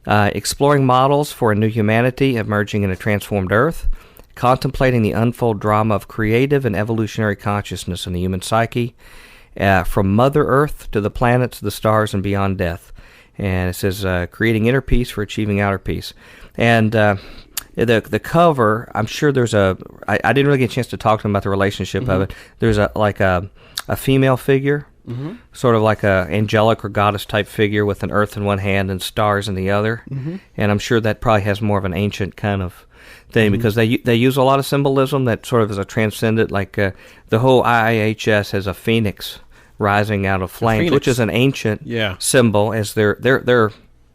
exploring models for a new humanity emerging in a transformed Earth, contemplating the unfold drama of creative and evolutionary consciousness in the human psyche, from Mother Earth to the planets, the stars, and beyond death. And it says, creating inner peace for achieving outer peace. And the cover, I'm sure there's I didn't really get a chance to talk to them about the relationship of it. There's a female figure, sort of like a angelic or goddess type figure with an earth in one hand and stars in the other. And I'm sure that probably has more of an ancient kind of thing, because they use a lot of symbolism that sort of is a transcendent, like the whole IIIHS has a phoenix rising out of flames, which is an ancient symbol as their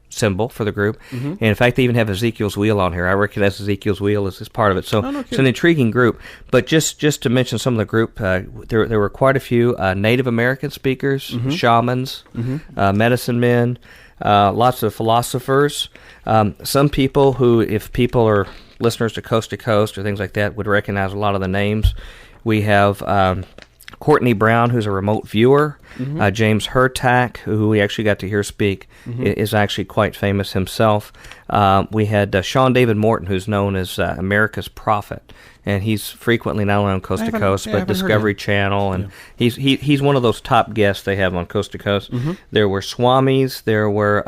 symbol for the group. And in fact, they even have Ezekiel's wheel on here. I recognize Ezekiel's wheel as part of it. So it's an intriguing group. But just to mention some of the group, there were quite a few Native American speakers, shamans, medicine men, lots of philosophers, some people who, if people are listeners to Coast or things like that, would recognize a lot of the names. We have Courtney Brown, who's a remote viewer. James Hurtak, who we actually got to hear speak, is actually quite famous himself. We had Sean David Morton, who's known as America's Prophet, and he's frequently not only on Coast to Coast, but Discovery Channel, and he's one of those top guests they have on Coast to Coast. There were Swamis, there were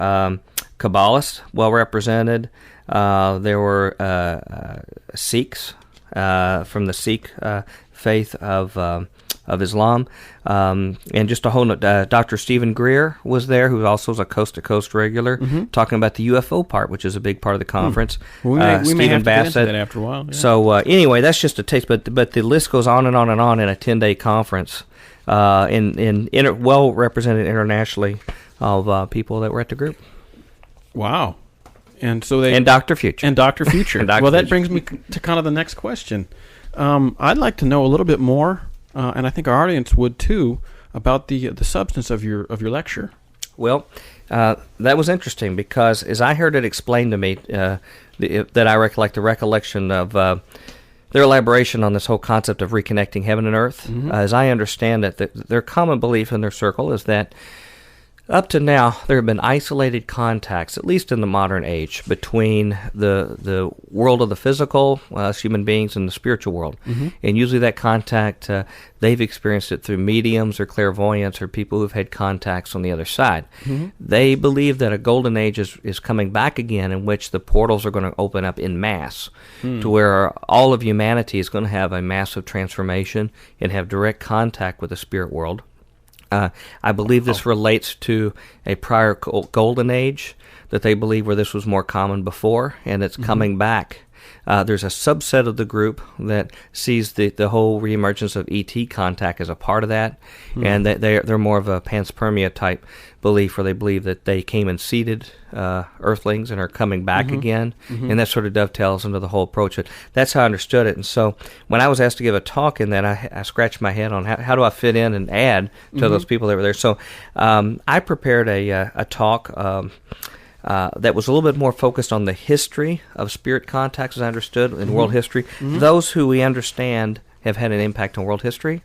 Kabbalists, well represented. There were Sikhs from the Sikh faith of Islam, and just a whole Dr. Stephen Greer was there, who also is a Coast to Coast regular, talking about the UFO part, which is a big part of the conference. Well, we may have to get into that after a while. Yeah. So anyway, that's just a taste, but the list goes on and on and on in a 10-day conference, well represented internationally of people that were at the group. Wow. And Dr. Future. And Dr. Future. That brings me to kind of the next question. I'd like to know a little bit more, and I think our audience would too, about the substance of your lecture. Well, that was interesting, because as I heard it explained to me, that I recollect the recollection of their elaboration on this whole concept of reconnecting heaven and earth. As I understand it, their common belief in their circle is that up to now, there have been isolated contacts, at least in the modern age, between the world of the physical, us human beings, and the spiritual world. And usually that contact, they've experienced it through mediums or clairvoyants or people who've had contacts on the other side. They believe that a golden age is coming back again, in which the portals are going to open up in mass, to where all of humanity is going to have a massive transformation and have direct contact with the spirit world. I believe this relates to a prior golden age that they believe where this was more common before, and it's coming back. There's a subset of the group that sees the whole reemergence of ET contact as a part of that, and that they're more of a panspermia type belief, where they believe that they came and seeded Earthlings and are coming back again, and that sort of dovetails into the whole approach. That's how I understood it. And so when I was asked to give a talk in that, I scratched my head on how do I fit in and add to those people that were there. So I prepared a talk that was a little bit more focused on the history of spirit contacts, as I understood, in world history. Those who we understand have had an impact on world history,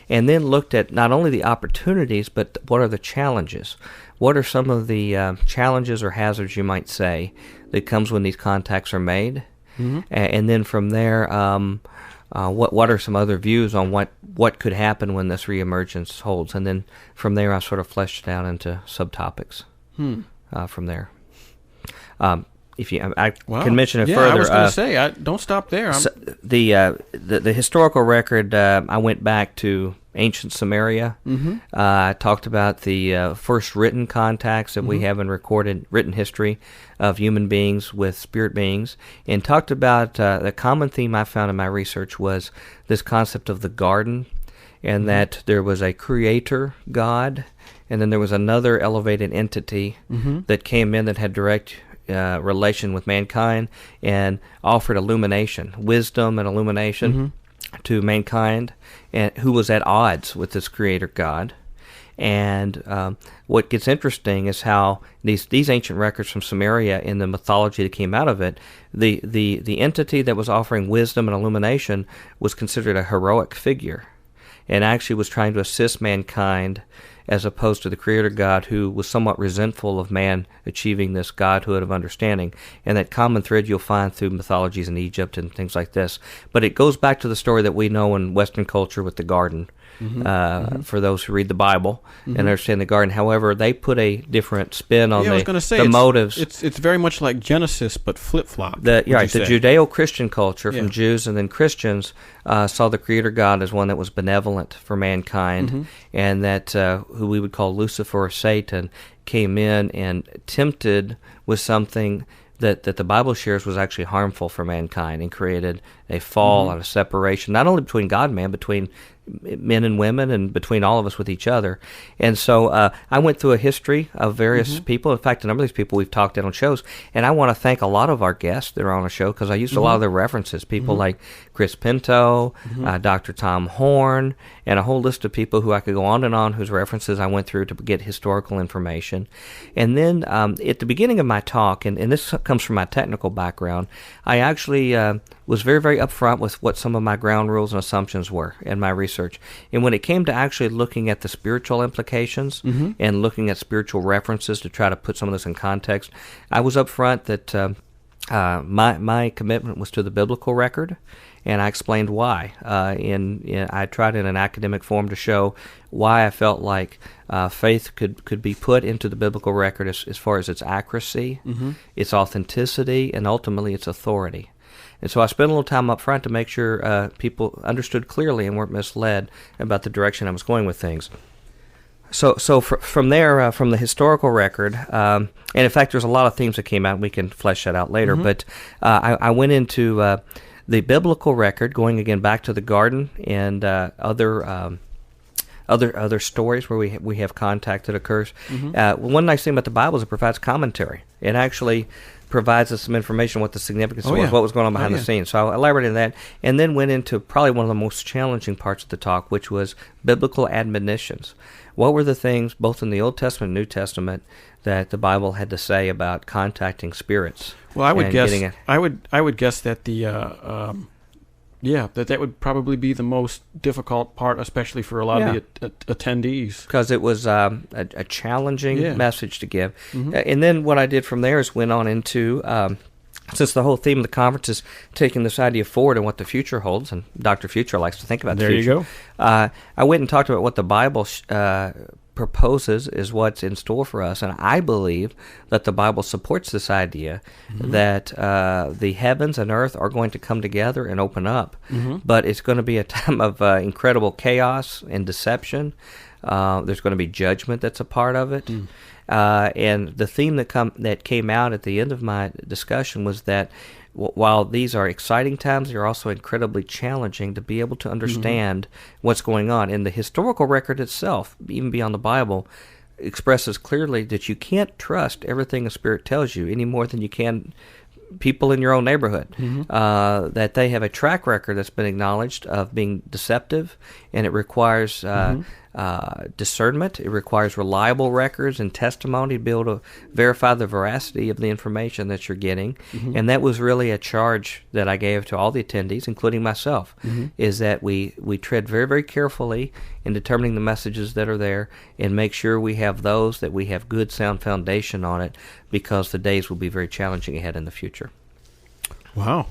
and then looked at not only the opportunities, but what are the challenges. What are some of the challenges or hazards, you might say, that comes when these contacts are made? And then from there, what are some other views on what could happen when this reemergence holds? And then from there, I sort of fleshed it out into subtopics from there. If you, I can mention it further. I was going to say, don't stop there. The historical record, I went back to ancient Samaria. I talked about the first written contacts that we have in recorded written history of human beings with spirit beings, and talked about the common theme I found in my research was this concept of the garden, and that there was a creator God, and then there was another elevated entity that came in that had direct relation with mankind and offered illumination, wisdom and illumination to mankind, and who was at odds with this creator God. And what gets interesting is how these ancient records from Samaria, in the mythology that came out of it, the entity that was offering wisdom and illumination was considered a heroic figure, and actually was trying to assist mankind as opposed to the Creator God, who was somewhat resentful of man achieving this godhood of understanding. And that common thread you'll find through mythologies in Egypt and things like this. But it goes back to the story that we know in Western culture with the garden. For those who read the Bible and understand the garden. However, they put a different spin on the motives. It's very much like Genesis, but flip-flop. The Judeo-Christian culture from Jews and then Christians saw the Creator God as one that was benevolent for mankind, and that who we would call Lucifer or Satan came in and tempted with something that the Bible shares was actually harmful for mankind and created a fall and a separation, not only between God and man, between men and women and between all of us with each other. And so I went through a history of various people. In fact, a number of these people we've talked to on shows, and I want to thank a lot of our guests that are on the show because I used a lot of their references, people like Chris Pinto, Dr. Tom Horn, and a whole list of people who I could go on and on whose references I went through to get historical information. And then at the beginning of my talk, and this comes from my technical background, I actually was very, very upfront with what some of my ground rules and assumptions were in my research. And when it came to actually looking at the spiritual implications and looking at spiritual references to try to put some of this in context, I was upfront that my commitment was to the biblical record, and I explained why. I tried in an academic form to show why I felt like faith could be put into the biblical record as far as its accuracy, its authenticity, and ultimately its authority. And so I spent a little time up front to make sure people understood clearly and weren't misled about the direction I was going with things. So from there, from the historical record, and in fact there's a lot of themes that came out, we can flesh that out later, but I went into the biblical record, going again back to the garden and other stories where we have contact that occurs. One nice thing about the Bible is it provides commentary. It actually provides us some information on what the significance was, what was going on behind the scenes. So I elaborated on that, and then went into probably one of the most challenging parts of the talk, which was biblical admonitions. What were the things, both in the Old Testament and New Testament, that the Bible had to say about contacting spirits? Well, I would guess I would guess that that would probably be the most difficult part, especially for a lot of the attendees. Because it was a challenging message to give. And then what I did from there is went on into, since the whole theme of the conference is taking this idea forward and what the future holds, and Dr. Future likes to think about the future. There you go. I went and talked about what the Bible proposes is what's in store for us, and I believe that the Bible supports this idea that the heavens and earth are going to come together and open up, but it's going to be a time of incredible chaos and deception. There's going to be judgment that's a part of it. And the theme that came out at the end of my discussion was that while these are exciting times, they're also incredibly challenging to be able to understand what's going on. And the historical record itself, even beyond the Bible, expresses clearly that you can't trust everything a spirit tells you any more than you can people in your own neighborhood. That they have a track record that's been acknowledged of being deceptive, and it requires discernment. It requires reliable records and testimony to be able to verify the veracity of the information that you're getting. And that was really a charge that I gave to all the attendees, including myself, is that we tread very, very carefully in determining the messages that are there and make sure we have those that we have good, sound foundation on it, because the days will be very challenging ahead in the future. Wow.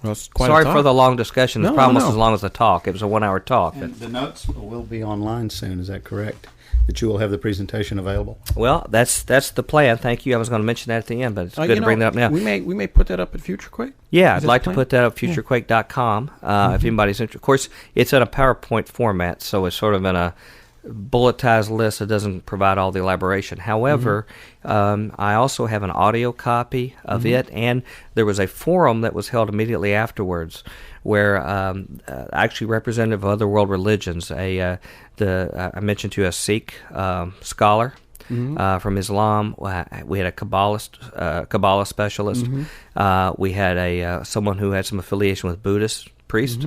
Well, sorry for the long discussion. It's almost as long as the talk. It was a 1-hour talk. And the notes will be online soon. Is that correct? That you will have the presentation available? Well, that's the plan. Thank you. I was going to mention that at the end, but it's good to bring that up now. We may put that up at FutureQuake. Yeah, I'd like to put that up at futurequake.com if anybody's interested. Of course, it's in a PowerPoint format, so it's sort of in a bulletized list that doesn't provide all the elaboration. However, I also have an audio copy of it, and there was a forum that was held immediately afterwards where actually representative of other world religions, I mentioned to you a Sikh scholar from Islam. We had a Kabbalah specialist. We had someone who had some affiliation with Buddhist priest.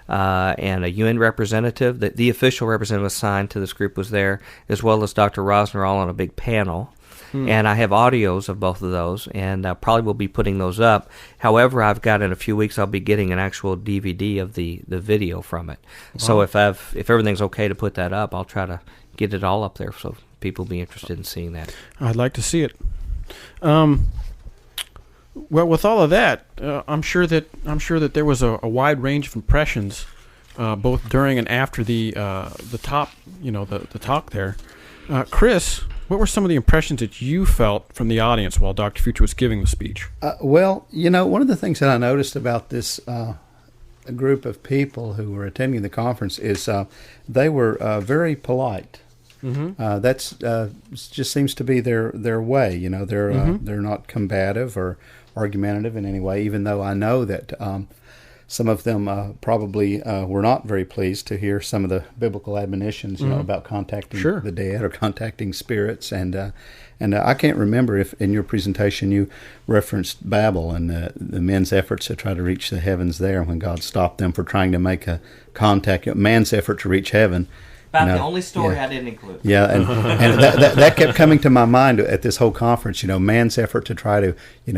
And a UN representative. The official representative assigned to this group was there, as well as Dr. Rosner, all on a big panel. And I have audios of both of those, and I probably will be putting those up. However, I've got in a few weeks, I'll be getting an actual DVD of the video from it. Wow. So if everything's okay to put that up, I'll try to get it all up there so people be interested in seeing that. I'd like to see it. Well, with all of that, I'm sure that there was a wide range of impressions, both during and after the talk there. Chris, what were some of the impressions that you felt from the audience while Dr. Future was giving the speech? Well, one of the things that I noticed about this group of people who were attending the conference is they were very polite. Mm-hmm. That's just seems to be their way. They're not combative or argumentative in any way. Even though I know that some of them probably were not very pleased to hear some of the biblical admonitions, about contacting the dead or contacting spirits. And I can't remember if in your presentation you referenced Babel and the men's efforts to try to reach the heavens there when God stopped them for trying to make a contact, man's effort to reach heaven. About the only story I didn't include. Yeah, and that kept coming to my mind at this whole conference. Man's effort to try to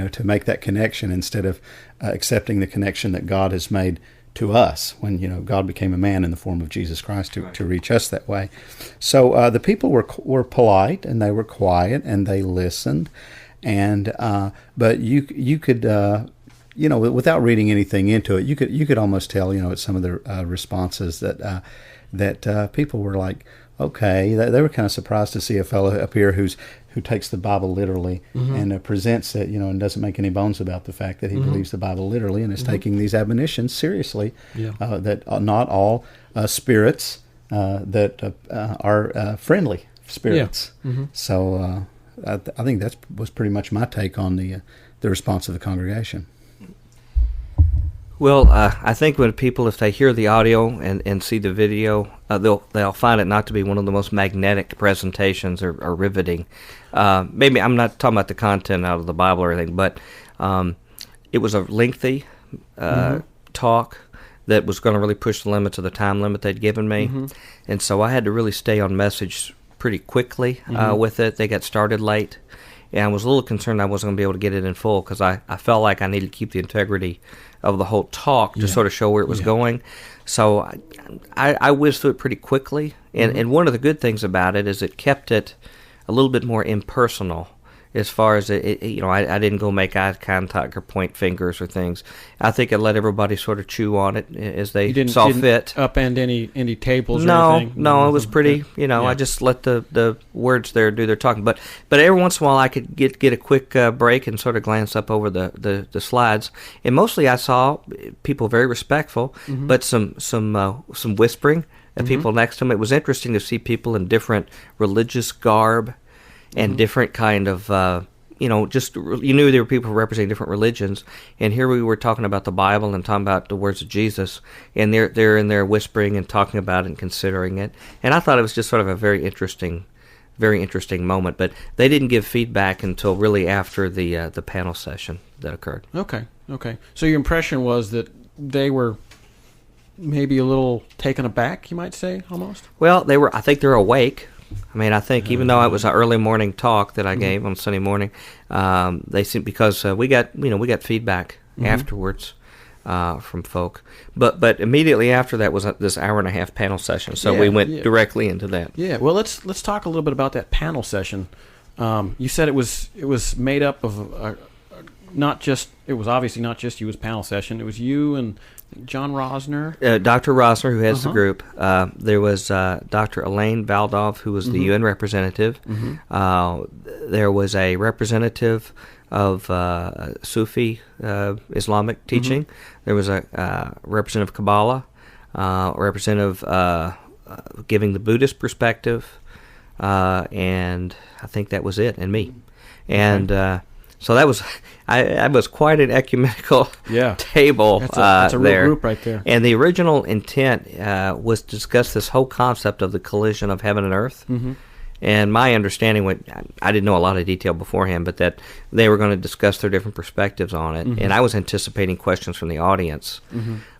to make that connection instead of accepting the connection that God has made to us when God became a man in the form of Jesus Christ to reach us that way. So the people were polite and they were quiet and they listened, and but you could. Without reading anything into it, you could almost tell, at some of the responses that people were like, okay, they were kind of surprised to see a fellow up here who takes the Bible literally and presents it, and doesn't make any bones about the fact that he believes the Bible literally and is taking these admonitions seriously. Yeah. That not all spirits that are friendly spirits. Yeah. Mm-hmm. So I think that was pretty much my take on the response of the congregation. Well, I think when people, if they hear the audio and see the video, they'll find it not to be one of the most magnetic presentations or riveting. Maybe I'm not talking about the content out of the Bible or anything, but it was a lengthy talk that was going to really push the limits of the time limit they'd given me, and so I had to really stay on message pretty quickly with it. They got started late, and I was a little concerned I wasn't going to be able to get it in full because I felt like I needed to keep the integrity of the whole talk to sort of show where it was going. So I whizzed through it pretty quickly. And one of the good things about it is it kept it a little bit more impersonal as far as, I didn't go make eye contact or point fingers or things. I think it let everybody sort of chew on it as they saw fit. Upend any tables or anything? No, it was pretty, I just let the words there do their talking. But every once in a while I could get a quick break and sort of glance up over the slides. And mostly I saw people very respectful, but some whispering at people next to them. It was interesting to see people in different religious garb and different kind of, you knew there were people representing different religions, and here we were talking about the Bible and talking about the words of Jesus, and they're in there whispering and talking about it and considering it, and I thought it was just sort of a very interesting moment, but they didn't give feedback until really after the panel session that occurred. Okay. So your impression was that they were maybe a little taken aback, you might say, almost? Well, I think they're awake. I think even though it was an early morning talk that I gave on Sunday morning, they seemed, because we got feedback afterwards from folk, but immediately after that was this hour and a half panel session. So we went directly into that. Yeah. Well, let's talk a little bit about that panel session. You said it was made up of it was obviously not just you as panel session. It was you and John Rosner. Dr. Rosner, who has the group. There was Dr. Elaine Valdov, who was the UN representative. There was a representative of Sufi Islamic teaching. There was a representative of Kabbalah, representative giving the Buddhist perspective, and I think that was it, and me. And so that was, I was quite an ecumenical table that's a real there. Group right there. And the original intent was to discuss this whole concept of the collision of heaven and earth. And my understanding, I didn't know a lot of detail beforehand, but that they were going to discuss their different perspectives on it. And I was anticipating questions from the audience.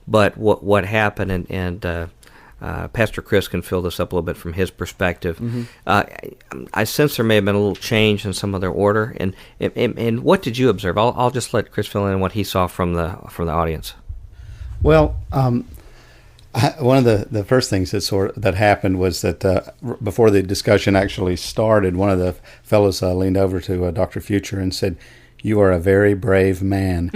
But what happened, and Pastor Chris can fill this up a little bit from his perspective. I sense there may have been a little change in some of their order. And what did you observe? I'll just let Chris fill in what he saw from the audience. Well, One of the first things that happened was that before the discussion actually started, one of the fellows leaned over to Dr. Future and said, "You are a very brave man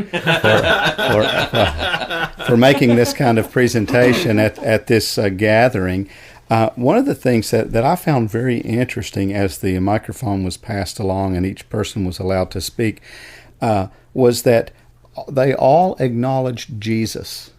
for making this kind of presentation at this gathering." One of the things that I found very interesting as the microphone was passed along and each person was allowed to speak was that they all acknowledged Jesus.